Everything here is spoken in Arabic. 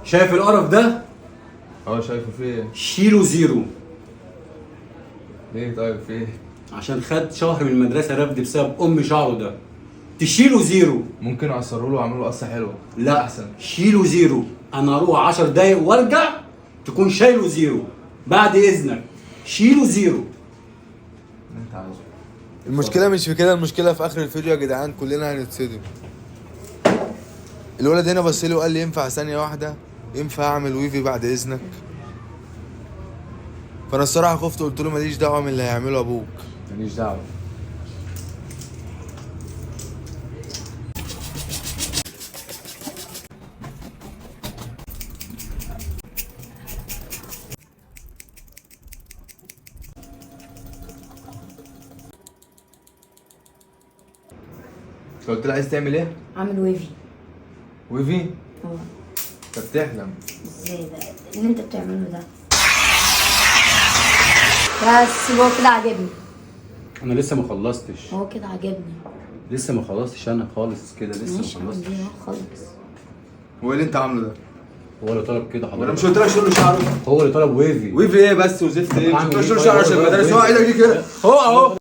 شايف القرف ده؟ اه شايفه في ايه؟ شيله زيرو. ليه طيب في ايه؟ عشان خد شهر من المدرسه رفد بسبب ام شعره ده. تشيله زيرو. ممكن اقصره له واعمل له قصه حلوه. لا احسن. شيله زيرو. انا اروح 10 دقايق وارجع تكون شايله زيرو. بعد اذنك شيله زيرو. انت عايزه. المشكلة مش في كده، المشكلة في آخر الفيديو يا جدعان، كلنا هنتصدم. الولد هنا بص لي وقال لي ينفع ثانية واحدة؟ ينفع أعمل ويفي بعد إذنك؟ فأنا الصراحة خفت، قلت له ماليش دعوة من اللي هيعمله أبوك. ماليش دعوه. انت قلت له عايز تعمل ايه؟ عامل ويفي. ويفي؟ اه. انت بتحلم. ازاي ده اللي انت بتعمله ده؟ بس هو كده عاجبني. انا لسه ما خلصتش. هو كده عاجبني. لسه ما خلصتش انا خالص كده، لسه ما ماشي خلصتش. عندي خالص. هو إيه اللي أنت عامله ده؟ هو اللي طلب كده وأنا مش حضرتك. قلت لك شغل شعره؟ هو اللي طلب ويفي. ويفي إيه بس وزفت إيه؟ مش أعمل قلت لك إيه شغل طيب؟ شعره عشان هو المدارس، ويفي. هو إيدك دي كده. هو أهو.